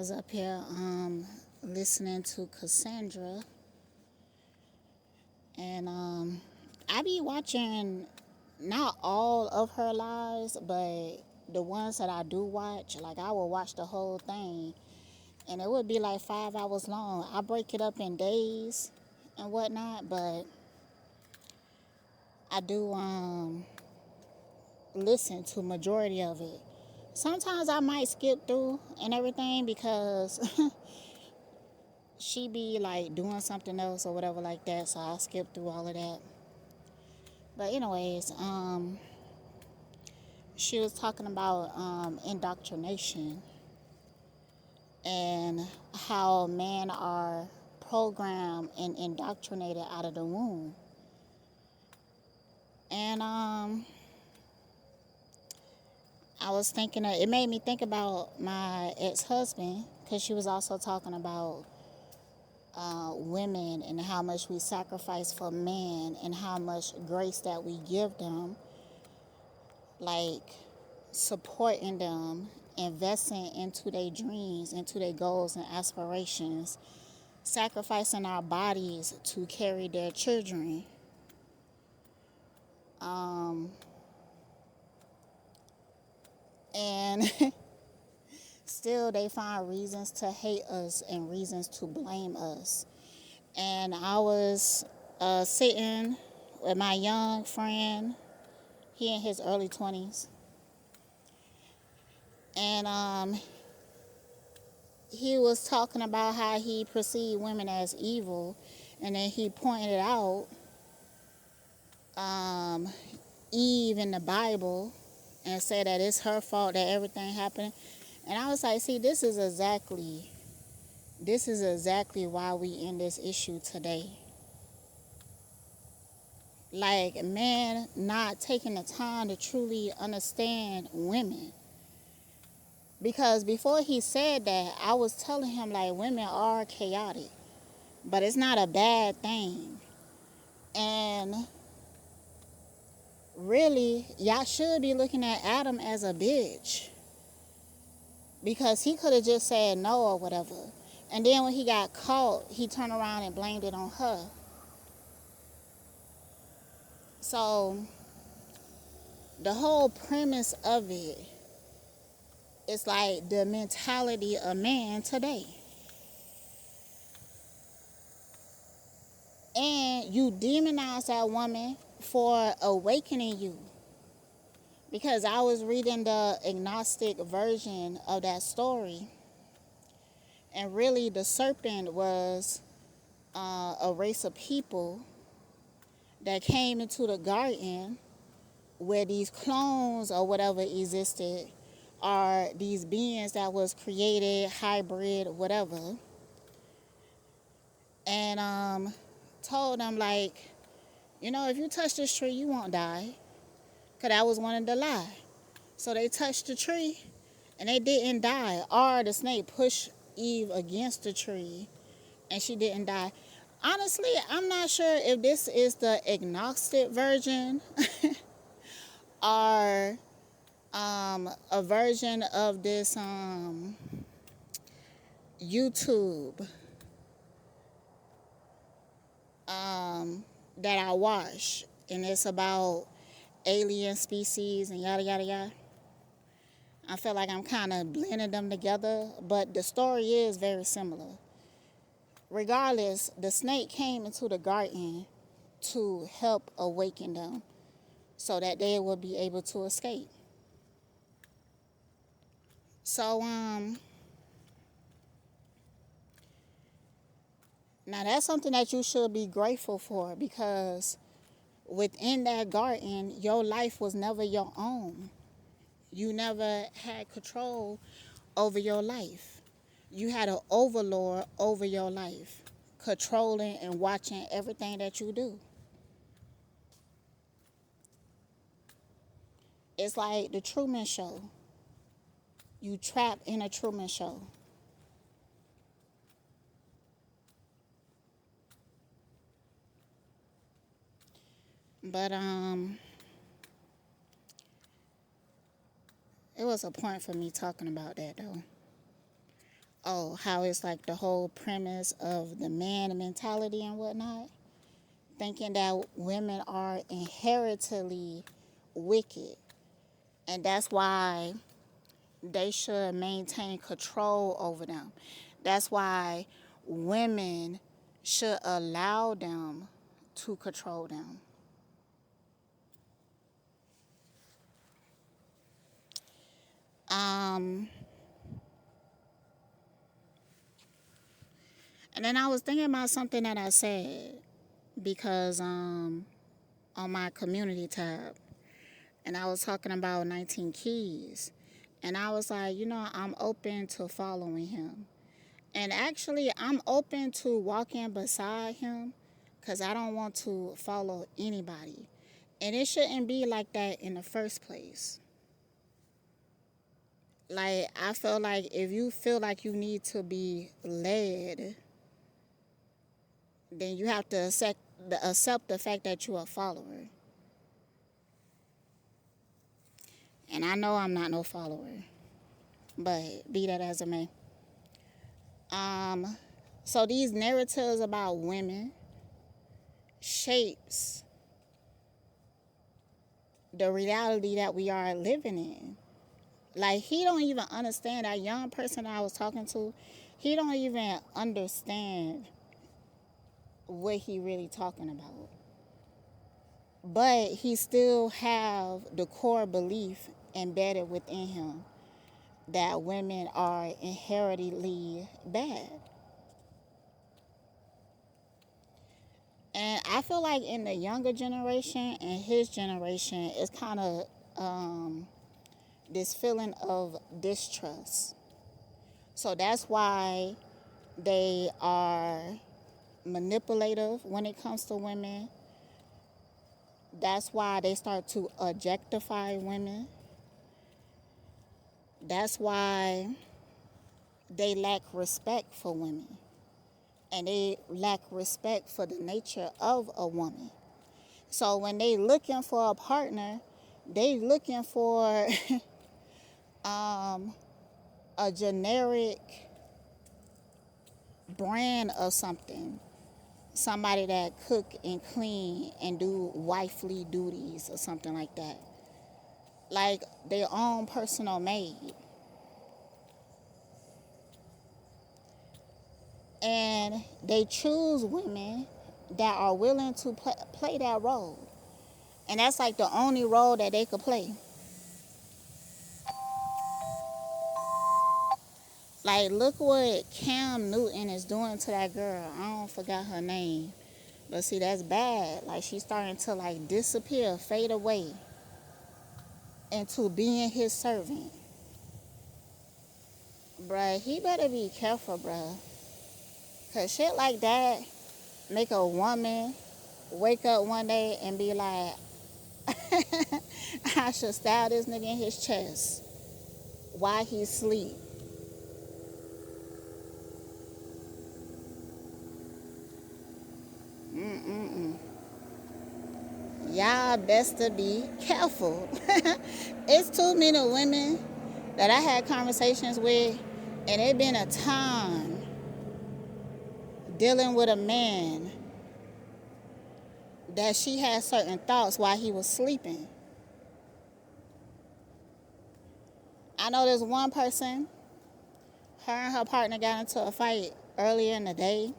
was up here listening to Cassandra, and I be watching not all of her lives, but the ones that I do watch. Like I will watch the whole thing, and it would be like 5 hours long. I break it up in days and whatnot, but I do listen to majority of it. Sometimes I might skip through and everything because she be like doing something else or whatever like that, so I'll skip through all of that. But anyways, she was talking about indoctrination and how men are programmed and indoctrinated out of the womb. And I was thinking, it made me think about my ex-husband, because she was also talking about women and how much we sacrifice for men and how much grace that we give them, like supporting them, investing into their dreams, into their goals and aspirations, sacrificing our bodies to carry their children. And still they find reasons to hate us and reasons to blame us. And I was sitting with my young friend, he in his early 20s, and he was talking about how he perceived women as evil, and then he pointed out Eve in the Bible and said that it's her fault that everything happened. And I was like, see, this is exactly why we in this issue today. Like, men not taking the time to truly understand women. Because before he said that, I was telling him, like, women are chaotic, but it's not a bad thing. And really, y'all should be looking at Adam as a bitch, because he could have just said no or whatever. And then when he got caught, he turned around and blamed it on her. So the whole premise of it is like the mentality of man today. And you demonize that woman for awakening you. Because I was reading the agnostic version of that story, and really the serpent was a race of people that came into the garden where these clones or whatever existed, are these beings that was created, hybrid, whatever, and told them, like, if you touch this tree, you won't die, because that was one of the lie. So they touched the tree and they didn't die, or the snake pushed Eve against the tree and she didn't die. Honestly, I'm not sure if this is the agnostic version or a version of this YouTube that I watch, and it's about alien species and yada yada yada. I feel like I'm kind of blending them together, but the story is very similar. Regardless, the snake came into the garden to help awaken them so that they would be able to escape. So now that's something that you should be grateful for, because within that garden, your life was never your own. You never had control over your life. You had an overlord over your life, controlling and watching everything that you do. It's like the Truman Show. You trapped in a Truman Show. But it was a point for me talking about that though. oh, how it's like the whole premise of the man mentality and whatnot, thinking that women are inherently wicked, and that's why they should maintain control over them. That's why women should allow them to control them. Um, and then I was thinking about something that I said because on my community tab, and I was talking about 19 Keys, and I was like, I'm open to following him. And actually, I'm open to walking beside him because I don't want to follow anybody. And it shouldn't be like that in the first place. Like, I feel like if you feel like you need to be led, then you have to accept the fact that you're a follower. And I know I'm not no follower, but be that as it may. So these narratives about women shapes the reality that we are living in. Like, he don't even understand. That young person I was talking to, he don't even understand what he really talking about. But he still have the core belief embedded within him that women are inherently bad. And I feel like in the younger generation and his generation, it's kind of this feeling of distrust. So that's why they are manipulative when it comes to women. That's why they start to objectify women. That's why they lack respect for women. And they lack respect for the nature of a woman. So when they looking for a partner, they looking for a generic brand of something. Somebody that cook and clean and do wifely duties or something like that. Like their own personal maid. And they choose women that are willing to play that role. And that's like the only role that they could play. Like, look what Cam Newton is doing to that girl. I don't forgot her name. But see, that's bad. Like, she's starting to, like, disappear, fade away into being his servant. Bruh, he better be careful, bruh. Because shit like that make a woman wake up one day and be like, I should stab this nigga in his chest while he sleep. Y'all best to be careful. It's too many women that I had conversations with, and it been a time dealing with a man that she had certain thoughts while he was sleeping. I know there's one person, her and her partner got into a fight earlier in the day,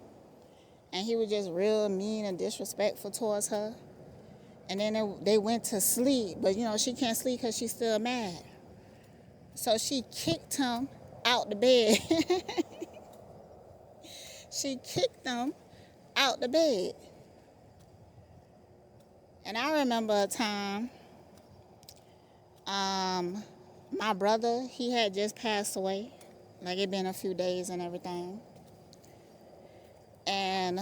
and he was just real mean and disrespectful towards her. And then they went to sleep, but she can't sleep because she's still mad. So she kicked him out the bed. She kicked him out the bed. And I remember a time, my brother, he had just passed away. Like, it been a few days and everything. And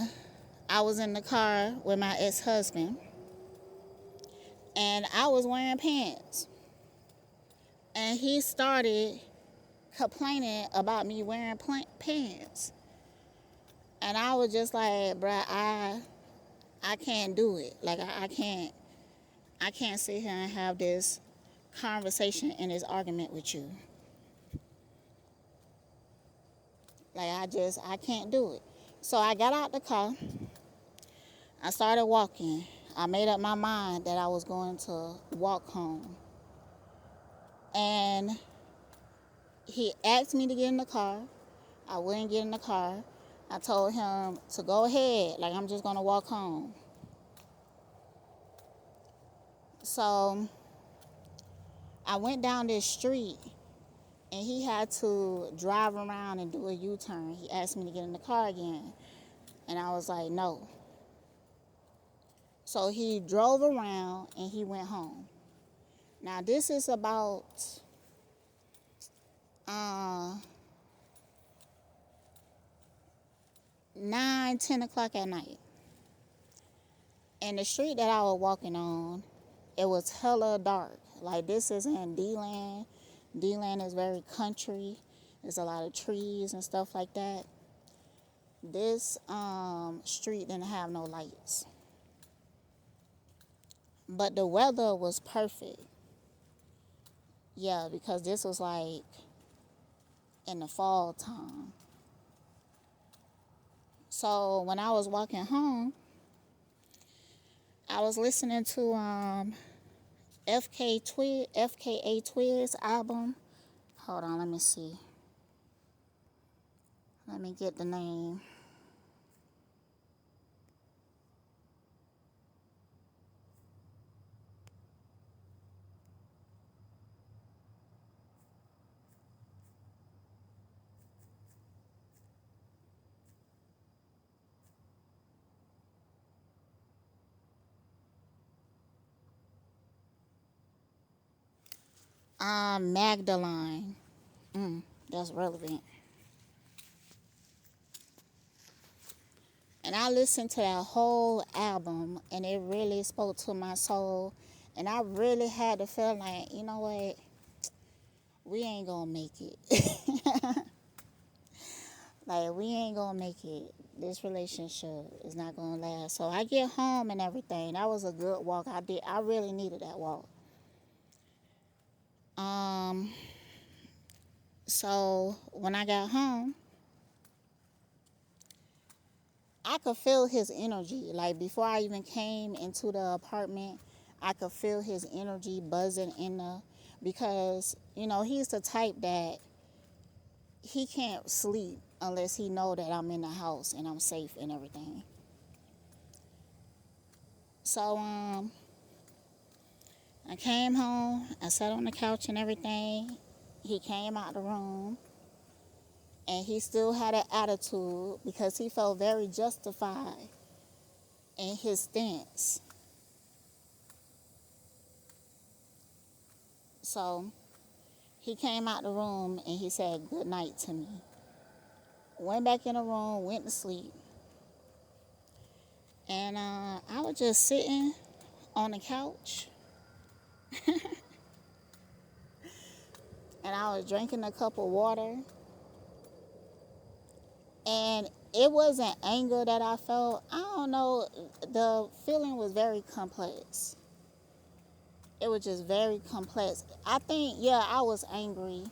I was in the car with my ex-husband. And I was wearing pants. And he started complaining about me wearing pants. And I was just like, bruh, I can't do it. Like, I can't sit here and have this conversation and this argument with you. Like I can't do it. So I got out the car. I started walking. I made up my mind that I was going to walk home. And he asked me to get in the car. I wouldn't get in the car. I told him to go ahead, like I'm just going to walk home. So I went down this street and he had to drive around and do a U-turn. He asked me to get in the car again. And I was like, no. So he drove around and he went home. Now this is about 9, 10 o'clock at night. And the street that I was walking on, it was hella dark. Like this is in D-Land. D-Land is very country. There's a lot of trees and stuff like that. This street didn't have no lights. But the weather was perfect. Yeah, because this was like in the fall time. So when I was walking home, I was listening to FKA Twigs album. Hold on, let me see. Let me get the name. Magdalene. That's relevant. And I listened to that whole album, and it really spoke to my soul. And I really had to feel like, you know what? We ain't gonna make it. Like, we ain't gonna make it. This relationship is not gonna last. So I get home and everything. That was a good walk. I really needed that walk. So when I got home, I could feel his energy. Like before I even came into the apartment, I could feel his energy buzzing in the, because, he's the type that he can't sleep unless he know that I'm in the house and I'm safe and everything. So I came home, I sat on the couch and everything. He came out the room and he still had an attitude because he felt very justified in his stance. So he came out the room and he said good night to me. Went back in the room, went to sleep. And I was just sitting on the couch and I was drinking a cup of water. And it wasn't anger that I felt. I don't know. The feeling was very complex. It was just very complex. I think, I was angry.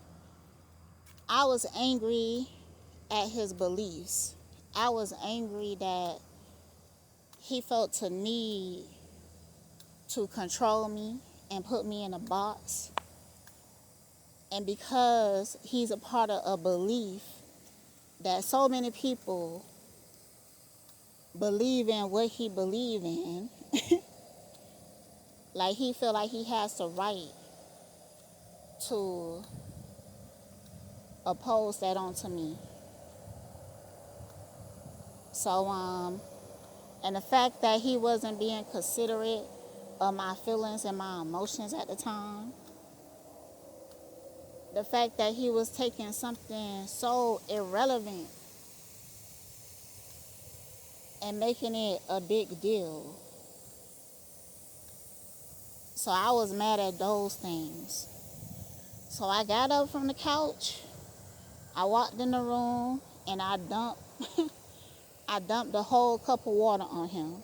I was angry at his beliefs. I was angry that he felt the need to control me and put me in a box. And because he's a part of a belief that so many people believe in what he believe in, like he feel like he has the right to oppose that onto me. So and the fact that he wasn't being considerate of my feelings and my emotions at the time, the fact that he was taking something so irrelevant and making it a big deal. So I was mad at those things. So I got up from the couch, I walked in the room, and I dumped I dumped the whole cup of water on him.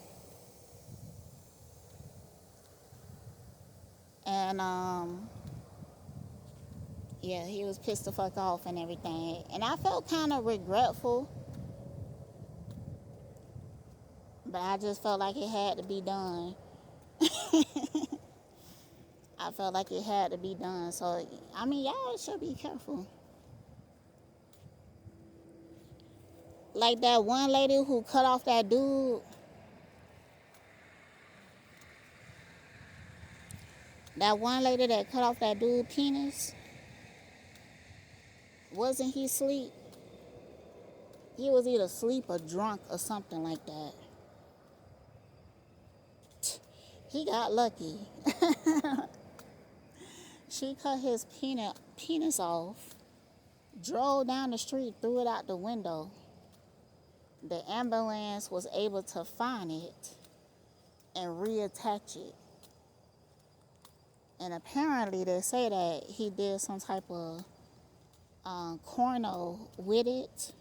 And Yeah, he was pissed the fuck off and everything. And I felt kind of regretful, but I just felt like it had to be done. I felt like it had to be done. So, I mean, y'all should be careful. Like that one lady who cut off that dude, that one lady that cut off that dude penis, wasn't he asleep? He was either asleep or drunk or something like that. He got lucky. She cut his penis off, drove down the street, threw it out the window. The ambulance was able to find it and reattach it. And apparently, they say that he did some type of corno with it.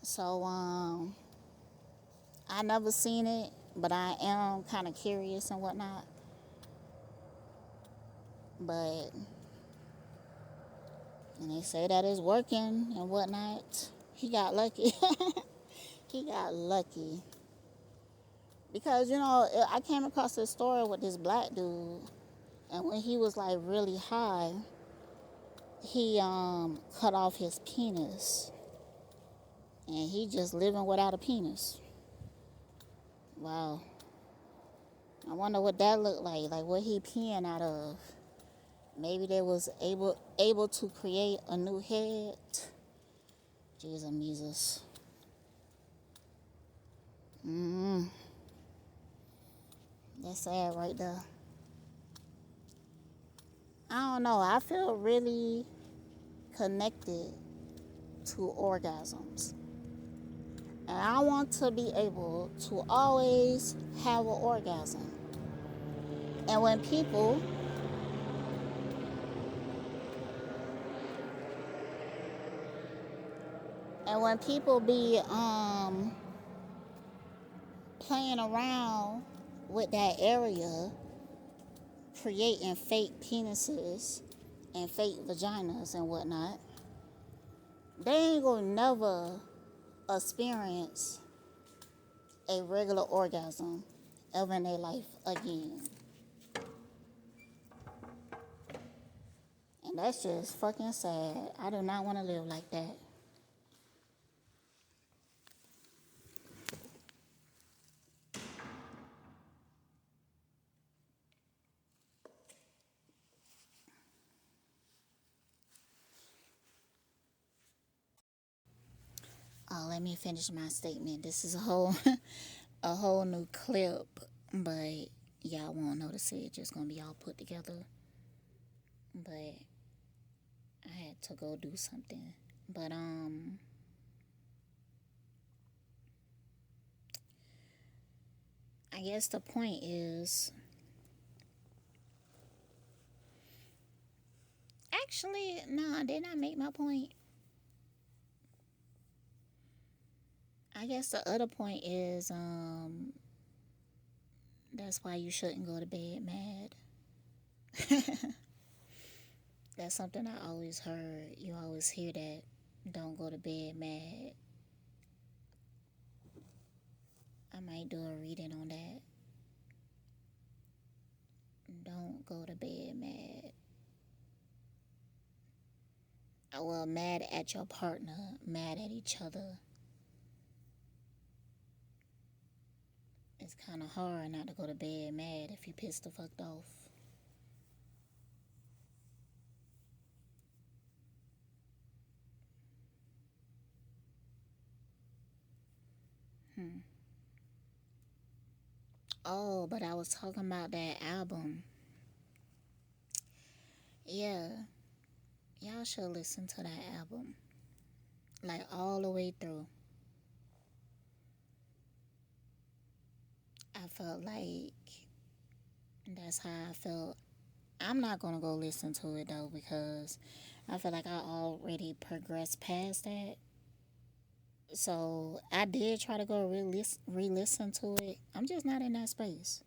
So, I never seen it, but I am kind of curious and whatnot. But, and they say that it's working and whatnot. He got lucky. He got lucky. Because, I came across this story with this black dude. And when he was like really high, he cut off his penis. And he just living without a penis. Wow. I wonder what that looked like. Like what he peeing out of. Maybe they was able to create a new head. Jesus. That's sad right there. I don't know. I feel really connected to orgasms. And I want to be able to always have an orgasm. And when people be playing around with that area, creating fake penises and fake vaginas and whatnot, they ain't gonna never experience a regular orgasm ever in their life again. And that's just fucking sad. I do not want to live like that. Oh, let me finish my statement. This is a whole a whole new clip, but y'all won't notice it. It's just gonna be all put together. But I had to go do something. But I guess the point is, actually, no, I did not make my point. I guess the other point is that's why you shouldn't go to bed mad. That's something I always heard. You always hear that. Don't go to bed mad. I might do a reading on that. Don't go to bed mad. Well, mad at your partner, mad at each other. It's kind of hard not to go to bed mad if you pissed the fuck off. Oh, but I was talking about that album. Yeah, y'all should listen to that album. Like all the way through. I felt like that's how I felt. I'm not gonna go listen to it though because I feel like I already progressed past that. So I did try to go re-listen to it. I'm just not in that space.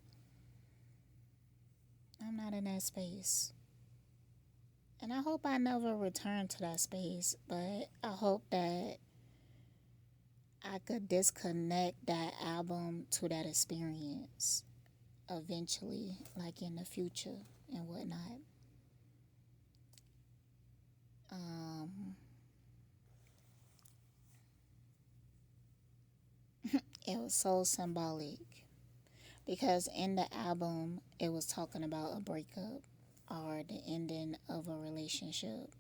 I'm not in that space. And I hope I never return to that space, but I hope that I could disconnect that album to that experience eventually, like in the future and whatnot. Um, it was so symbolic because in the album, it was talking about a breakup or the ending of a relationship.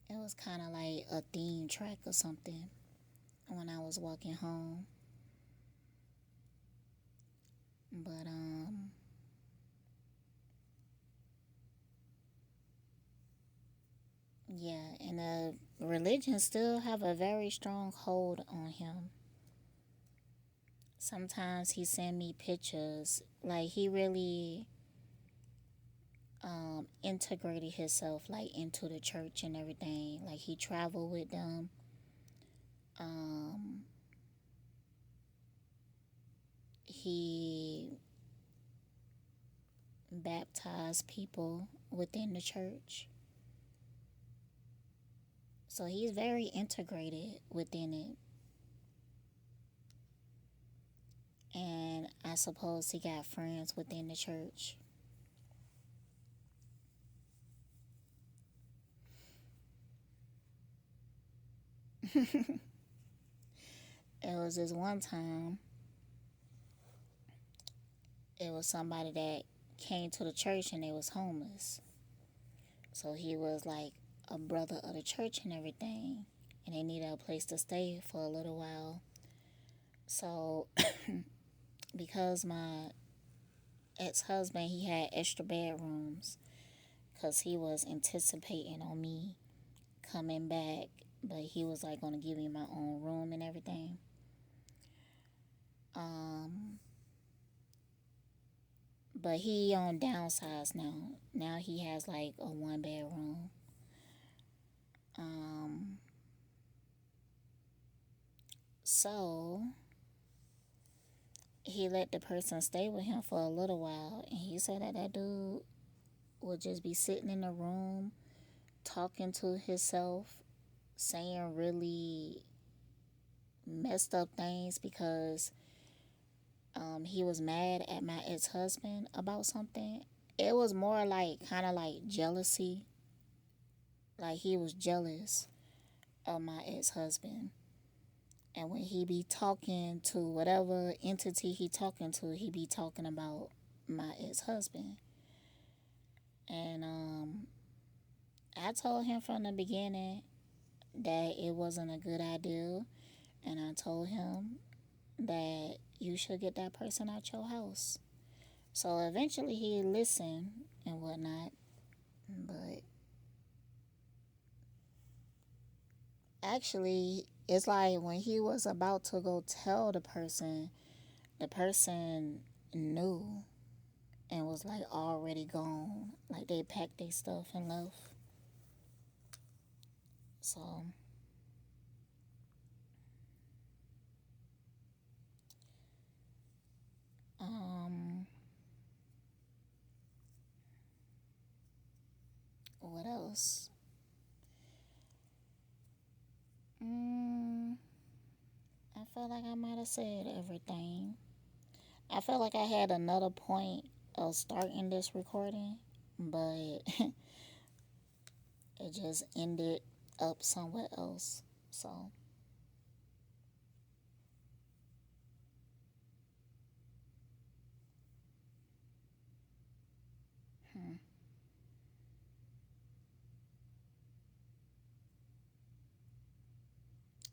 It was kind of like a theme track or something when I was walking home. But yeah, and religion still have a very strong hold on him. Sometimes he send me pictures like he really integrated himself like into the church and everything. Like he traveled with them. Um, he baptized people within the church. So he's very integrated within it. And I suppose he got friends within the church. It was this one time, it was somebody that came to the church and they was homeless. So he was like a brother of the church and everything. And they needed a place to stay for a little while. So because my ex-husband, he had extra bedrooms because he was anticipating on me coming back, but he was like going to give me my own room and everything. Um, but he on downsize now. Now he has like a one bedroom. Um, so he let the person stay with him for a little while, and he said that that dude would just be sitting in the room talking to himself, saying really messed up things because he was mad at my ex husband about something. It was more like kind of like jealousy. Like he was jealous of my ex husband. And when he be talking to whatever entity he talking to, he be talking about my ex husband. And I told him from the beginning that it wasn't a good idea. And I told him that you should get that person out your house. So eventually he listened and whatnot. But actually, it's like when he was about to go tell the person knew and was like already gone. Like they packed their stuff and left. So, um, what else? Mm, I felt like I might have said everything. I felt like I had another point of starting this recording, but it just ended up somewhere else. So, hmm.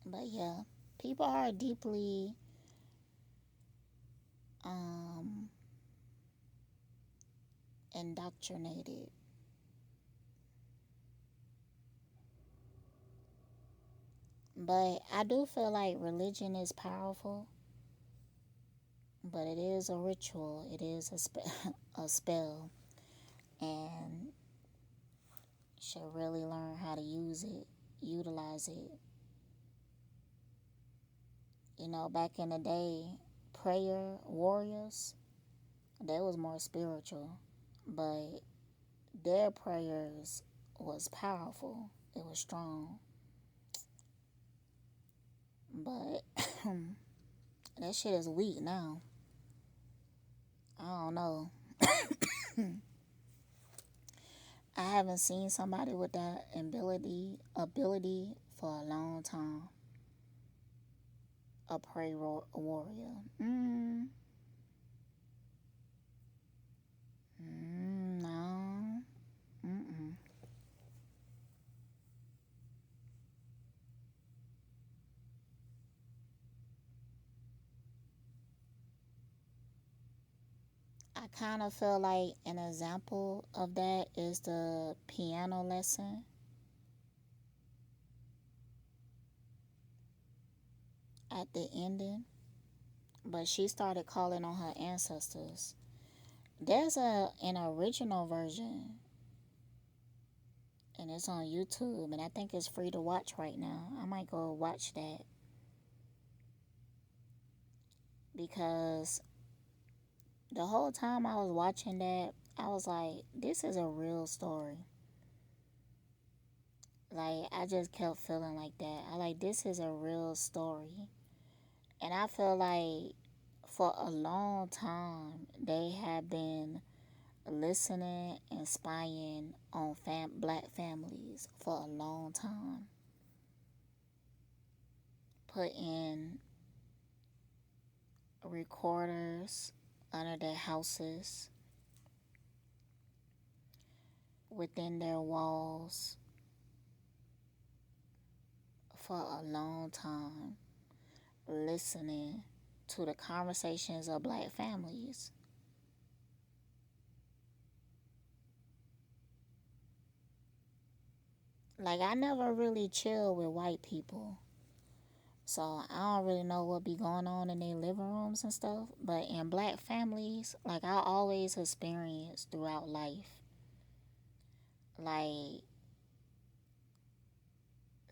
But yeah, people are deeply um, indoctrinated. But I do feel like religion is powerful, but it is a ritual. It is a spell, and you should really learn how to use it, utilize it. You know, back in the day, prayer warriors, they was more spiritual, but their prayers was powerful. It was strong. But that shit is weak now. I don't know. I haven't seen somebody with that ability for a long time. A warrior. No. Mm-mm. I kind of feel like an example of that is the piano lesson at the ending. But she started calling on her ancestors. There's an original version, and it's on YouTube, and I think it's free to watch right now. I might go watch that because the whole time I was watching that, I was like, this is a real story. Like, I just kept feeling like that. I like, this is a real story. And I feel like for a long time, they have been listening and spying on black families for a long time. Putting recorders under their houses, within their walls for a long time, listening to the conversations of black families. Like, I never really chill with white people. So I don't really know what be going on in their living rooms and stuff. But in black families, like I always experience throughout life, like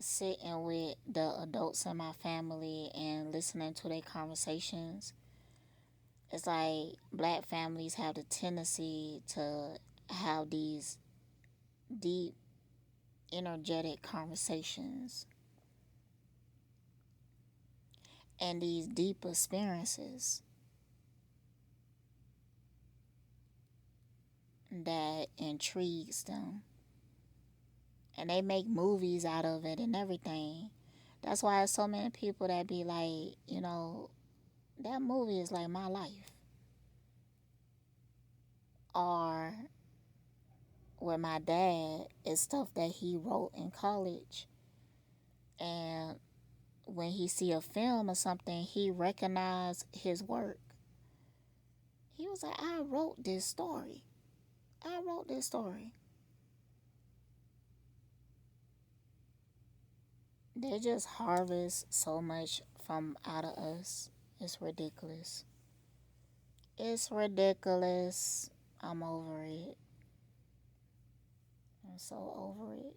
sitting with the adults in my family and listening to their conversations. It's like black families have the tendency to have these deep, energetic conversations and these deep experiences that intrigues them. And they make movies out of it and everything. That's why there's so many people that be like, that movie is like my life. Or with my dad, it's stuff that he wrote in college. And when he see a film or something, he recognized his work. He was like, I wrote this story. I wrote this story. They just harvest so much from out of us. It's ridiculous. It's ridiculous. I'm over it. I'm so over it.